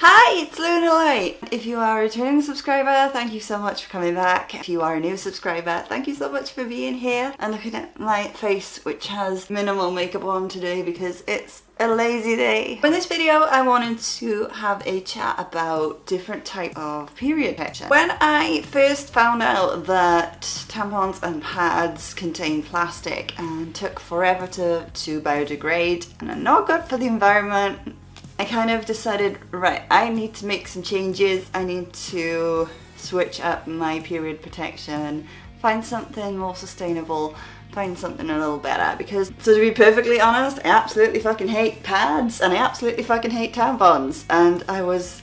Hi, it's Luna Light. If you are a returning subscriber, thank you so much for coming back. If you are a new subscriber, thank you so much for being here and looking at my face, which has minimal makeup on today because it's a lazy day. In this video, I wanted to have a chat about different types of period protection. When I first found out that tampons and pads contain plastic and took forever to biodegrade and are not good for the environment, I kind of decided, right, I need to make some changes. I need to switch up my period protection, find something more sustainable, find something a little better, because, so to be perfectly honest, I absolutely fucking hate pads and I absolutely fucking hate tampons, and I was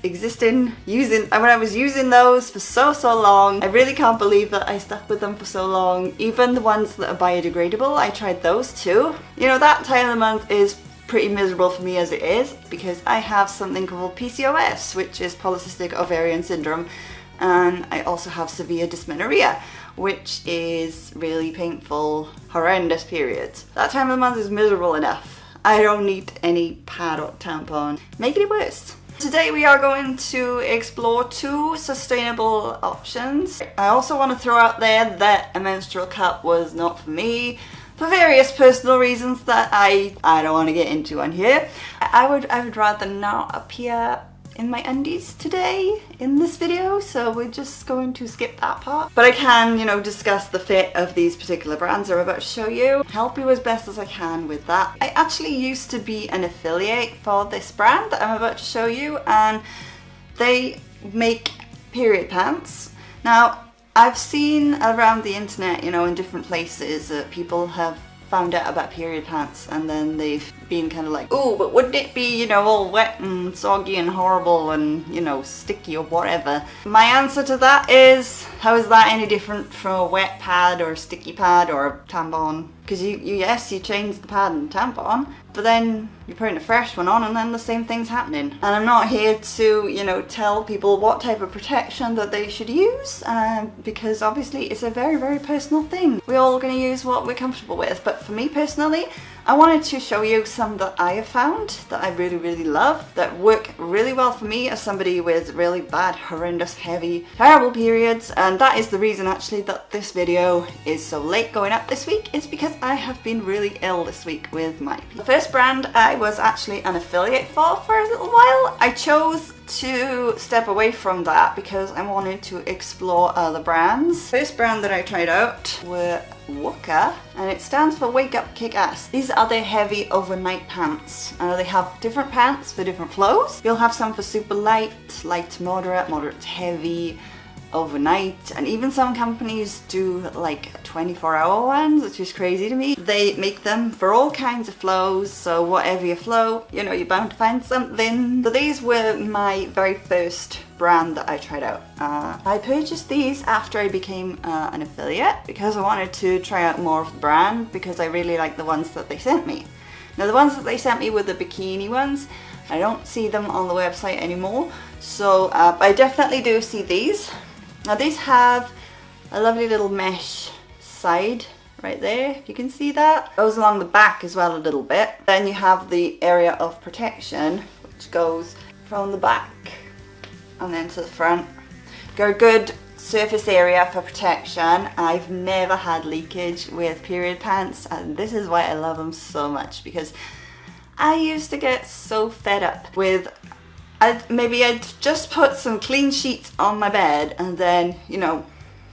using those for so long. I really can't believe that I stuck with them for so long. Even the ones that are biodegradable, I tried those too. You know, that time of the month is pretty miserable for me as it is because I have something called PCOS, which is polycystic ovarian syndrome, and I also have severe dysmenorrhea, which is really painful, horrendous periods. That time of the month is miserable enough. I don't need any pad or tampon making it worse. Today we are going to explore two sustainable options. I also want to throw out there that a menstrual cup was not for me, for various personal reasons that I don't want to get into on here. I would rather not appear in my undies today in this video, so we're just going to skip that part. But I can, you know, discuss the fit of these particular brands I'm about to show you, help you as best as I can with that. I actually used to be an affiliate for this brand that I'm about to show you, and they make period pants. Now, I've seen around the internet, you know, in different places that people have found out about period pants and then they've been kind of like, oh, but wouldn't it be, you know, all wet and soggy and horrible and, you know, sticky or whatever? My answer to that is, how is that any different from a wet pad or a sticky pad or a tampon? Because yes, you change the pad and tampon, but then you're putting a fresh one on and then the same thing's happening. And I'm not here to, you know, tell people what type of protection that they should use, because obviously it's a very, very personal thing. We're all going to use what we're comfortable with, but for me personally, I wanted to show you some that I have found that I really, really love, that work really well for me as somebody with really bad, horrendous, heavy, terrible periods. And that is the reason actually that this video is so late going up this week, is because I have been really ill this week with my period. The first brand I was actually an affiliate for a little while. I chose to step away from that because I wanted to explore other brands. First brand that I tried out were WOOKA, and it stands for Wake Up Kick Ass. These are their heavy overnight pants. They have different pants for different flows. You'll have some for super light, light to moderate, moderate to heavy, overnight, and even some companies do like 24-hour ones, which is crazy to me. They make them for all kinds of flows, so whatever your flow, you know, you're bound to find something. So these were my very first brand that I tried out. I purchased these after I became an affiliate because I wanted to try out more of the brand, because I really like the ones that they sent me. Now the ones that they sent me were the bikini ones. I don't see them on the website anymore, so I definitely do see these. Now these have a lovely little mesh side right there, you can see that. Goes along the back as well a little bit. Then you have the area of protection, which goes from the back and then to the front. Got a good surface area for protection. I've never had leakage with period pants, and this is why I love them so much, because I used to get so fed up with I'd just put some clean sheets on my bed, and then, you know,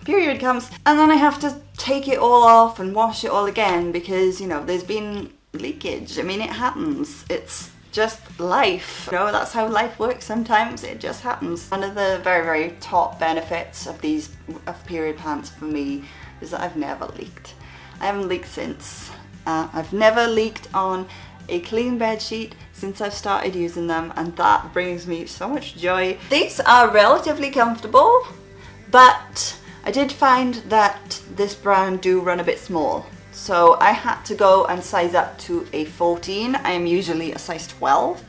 period comes, and then I have to take it all off and wash it all again because, you know, there's been leakage. I mean, it happens. It's just life. You know, that's how life works sometimes. It just happens. One of the very, very top benefits of period pants for me is that I've never leaked. I haven't leaked since. I've never leaked on a clean bed sheet since I've started using them, and that brings me so much joy. These are relatively comfortable, but I did find that this brand do run a bit small, so I had to go and size up to a 14. I am usually a size 12,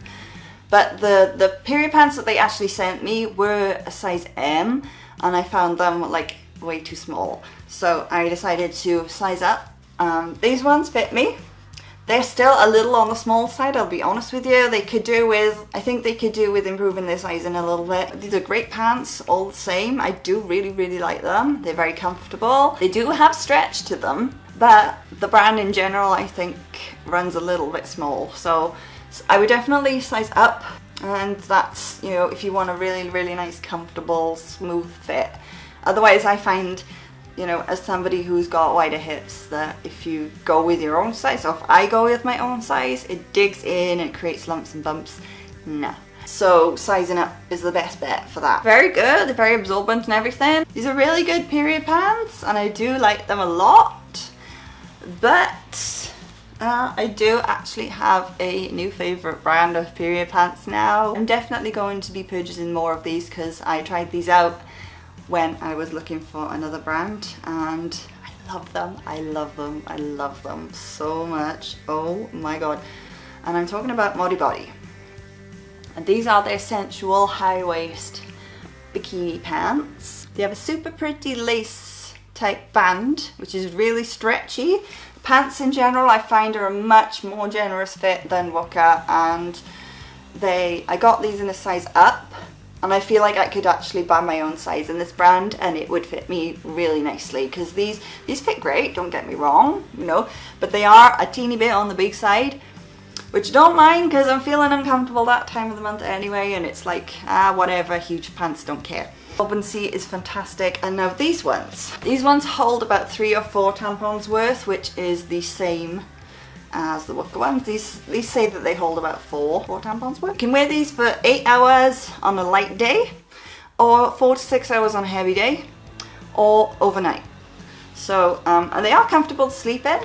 but the period pants that they actually sent me were a size M, and I found them like way too small, so I decided to size up. These ones fit me. They're still a little on the small side, I'll be honest with you. They could do with, I think they could do with improving their sizing a little bit. These are great pants, all the same. I do really, really like them. They're very comfortable. They do have stretch to them, but the brand in general, I think, runs a little bit small. So I would definitely size up, and that's, you know, if you want a really, really nice, comfortable, smooth fit. Otherwise, I find, you know, as somebody who's got wider hips, that if you go with your own size, or if I go with my own size, it digs in and creates lumps and bumps. Nah. So sizing up is the best bet for that. Very good, they're very absorbent and everything. These are really good period pants, and I do like them a lot. But I do actually have a new favourite brand of period pants now. I'm definitely going to be purchasing more of these because I tried these out when I was looking for another brand, and I love them. I love them. I love them so much. Oh my god. And I'm talking about Modibodi. And these are their sensual high waist bikini pants. They have a super pretty lace type band, which is really stretchy. Pants in general I find are a much more generous fit than Wooka, and I got these in a size up. And I feel like I could actually buy my own size in this brand and it would fit me really nicely, because these fit great, don't get me wrong, you know, but they are a teeny bit on the big side, which I don't mind because I'm feeling uncomfortable that time of the month anyway, and it's like, whatever, huge pants, don't care. Absorbency is fantastic. And now these ones hold about 3 or 4 tampons worth, which is the same as the Wooka ones. These say that they hold about 4 tampons worth. You can wear these for 8 hours on a light day, or 4 to 6 hours on a heavy day, or overnight. So, and they are comfortable to sleep in.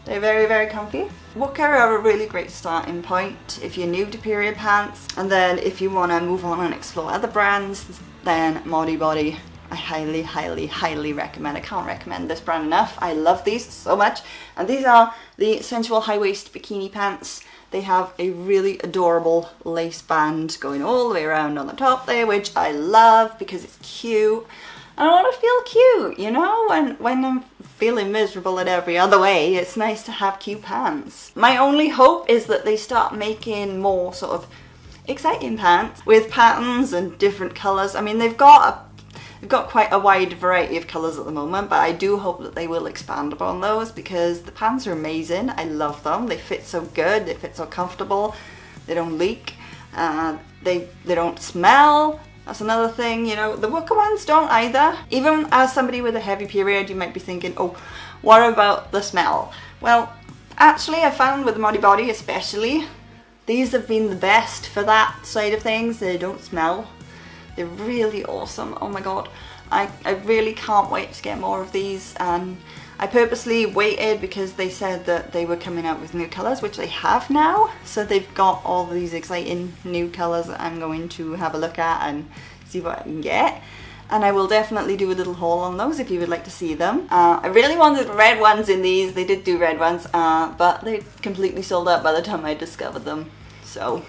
They're very, very comfy. Wooka are a really great starting point if you're new to period pants, and then if you want to move on and explore other brands, then Modibodi I highly, highly, highly recommend. I can't recommend this brand enough. I love these so much. And these are the sensual high waist bikini pants. They have a really adorable lace band going all the way around on the top there, which I love because it's cute. And I want to feel cute, you know, when I'm feeling miserable in every other way, it's nice to have cute pants. My only hope is that they start making more sort of exciting pants with patterns and different colours. I mean, they've got quite a wide variety of colours at the moment, but I do hope that they will expand upon those because the pants are amazing. I love them. They fit so good. They fit so comfortable. They don't leak. They don't smell. That's another thing, you know. The Wooka ones don't either. Even as somebody with a heavy period, you might be thinking, oh, what about the smell? Well, actually, I found with the Modibodi especially, these have been the best for that side of things. They don't smell. They're really awesome. Oh my god. I really can't wait to get more of these, and I purposely waited because they said that they were coming out with new colours, which they have now. So they've got all these exciting new colours that I'm going to have a look at and see what I can get. And I will definitely do a little haul on those if you would like to see them. I really wanted red ones in these. They did do red ones, but they completely sold out by the time I discovered them. So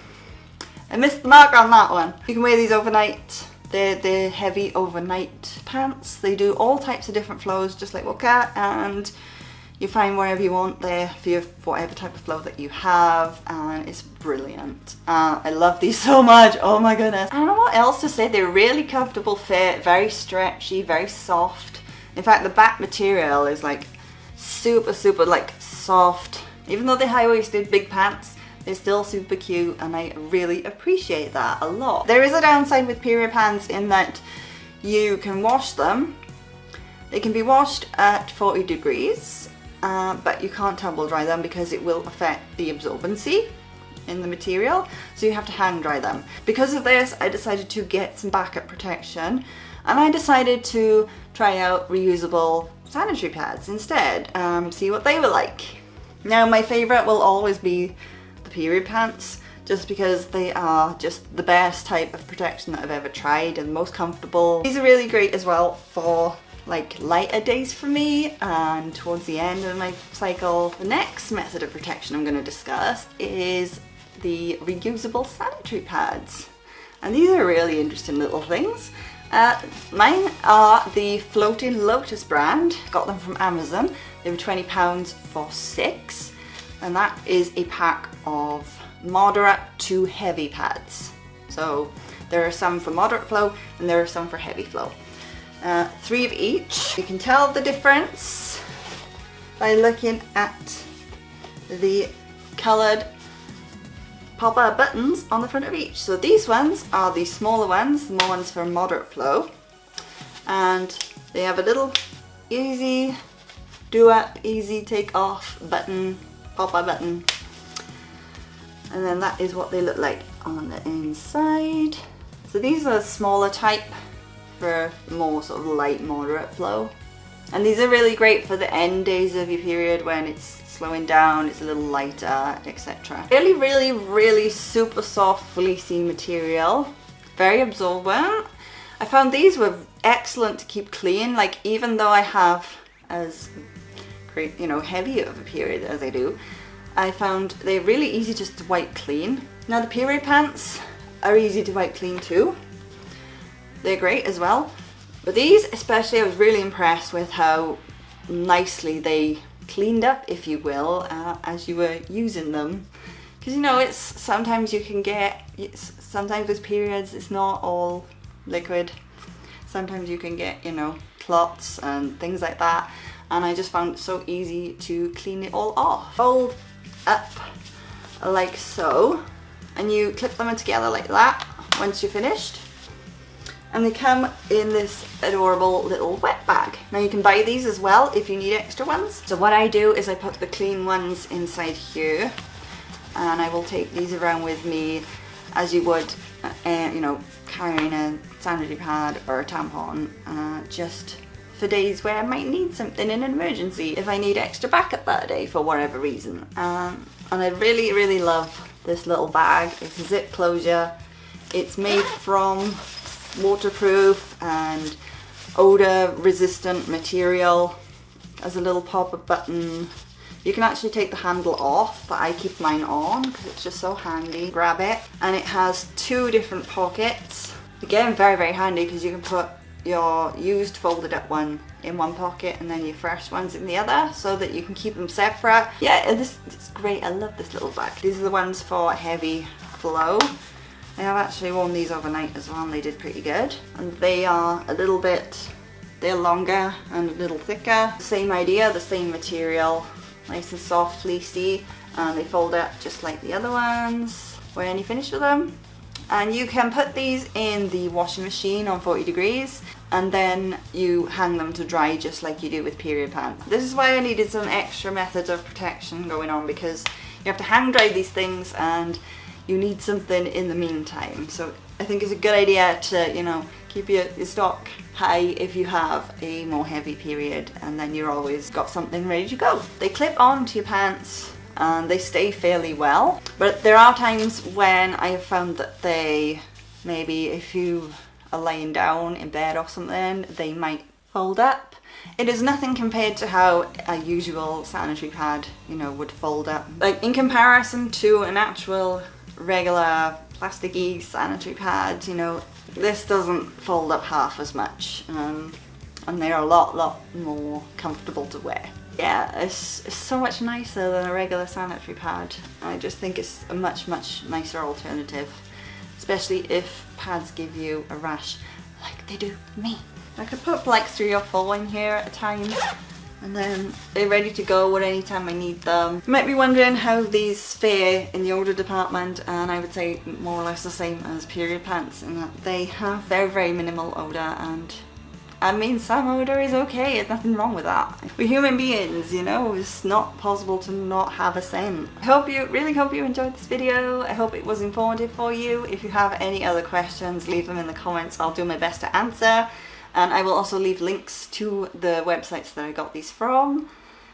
I missed the mark on that one. You can wear these overnight. They're heavy overnight pants. They do all types of different flows, just like Wooka, and you find wherever you want there for whatever type of flow that you have, and it's brilliant. I love these so much. Oh my goodness. I don't know what else to say. They're really comfortable fit, very stretchy, very soft. In fact, the back material is like super, super like soft. Even though they're high-waisted big pants, they're still super cute, and I really appreciate that a lot. There is a downside with period pants in that you can wash them. They can be washed at 40 degrees, but you can't tumble dry them because it will affect the absorbency in the material, so you have to hang dry them. Because of this, I decided to get some backup protection, and I decided to try out reusable sanitary pads instead, see what they were like. Now, my favourite will always be period pants, just because they are just the best type of protection that I've ever tried and most comfortable. These are really great as well for like lighter days for me and towards the end of my cycle. The next method of protection I'm going to discuss is the reusable sanitary pads, and these are really interesting little things. Mine are the Floating Lotus brand. Got them from Amazon. They were £20 for 6. and that is a pack of moderate to heavy pads. So there are some for moderate flow and there are some for heavy flow. 3 of each. You can tell the difference by looking at the coloured pop-up buttons on the front of each. So these ones are the smaller ones, the more ones for moderate flow, and they have a little easy do up, easy take off button, pop-up button, and then that is what they look like on the inside. So these are smaller type for more sort of light moderate flow, and these are really great for the end days of your period when it's slowing down, it's a little lighter, etc. Really super soft fleecy material, very absorbent. I found these were excellent to keep clean, like even though I have as great, you know, heavy of a period as I do, I found they're really easy just to wipe clean. Now the period pants are easy to wipe clean too. They're great as well. But these especially, I was really impressed with how nicely they cleaned up, if you will, as you were using them. Because you know, it's sometimes you can get, sometimes with periods it's not all liquid. Sometimes you can get, you know, clots and things like that. And I just found it so easy to clean it all off. Fold up like so, and you clip them together like that once you're finished. And they come in this adorable little wet bag. Now you can buy these as well if you need extra ones. So what I do is I put the clean ones inside here, and I will take these around with me as you would, you know, carrying a sanitary pad or a tampon, just for days where I might need something in an emergency, if I need extra backup that day for whatever reason. And I really love this little bag. It's a zip closure. It's made from waterproof and odor resistant material. As a little pop-up button. You can actually take the handle off, but I keep mine on because it's just so handy. Grab it, and it has 2 different pockets. Again, very handy because you can put your used folded up one in one pocket and then your fresh ones in the other, so that you can keep them separate. Yeah, this is great. I love this little bag. These are the ones for heavy flow. I have actually worn these overnight as well, and they did pretty good. And they are a little bit, they're longer and a little thicker. Same idea, the same material, nice and soft, fleecy, and they fold up just like the other ones when you finish with them. And you can put these in the washing machine on 40 degrees, and then you hang them to dry just like you do with period pants. This is why I needed some extra methods of protection going on, because you have to hang dry these things and you need something in the meantime. So I think it's a good idea to, you know, keep your stock high if you have a more heavy period, and then you're always got something ready to go. They clip onto your pants and they stay fairly well, but there are times when I have found that they, maybe if you are laying down in bed or something, they might fold up. It is nothing compared to how a usual sanitary pad, you know, would fold up. Like in comparison to an actual regular plasticky sanitary pad, you know, this doesn't fold up half as much, and they're a lot more comfortable to wear. Yeah, it's so much nicer than a regular sanitary pad. I just think it's a much nicer alternative, especially if pads give you a rash like they do me. I could put like 3 or 4 in here at a time, and then they're ready to go at any time I need them. You might be wondering how these fare in the odor department, and I would say more or less the same as period pants, in that they have very minimal odor, and I mean, some odor is okay, there's nothing wrong with that. We're human beings, you know, it's not possible to not have a scent. I really hope you enjoyed this video. I hope it was informative for you. If you have any other questions, leave them in the comments. I'll do my best to answer. And I will also leave links to the websites that I got these from.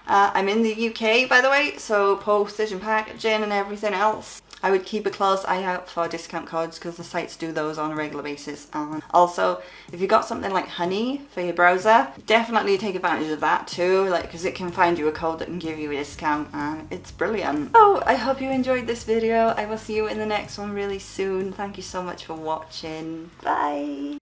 I'm in the UK, by the way, so postage and packaging and everything else, I would keep a close eye out for discount codes, because the sites do those on a regular basis. And also, if you got something like Honey for your browser, definitely take advantage of that too, like, because it can find you a code that can give you a discount, and it's brilliant. Oh, I hope you enjoyed this video. I will see you in the next one really soon. Thank you so much for watching. Bye!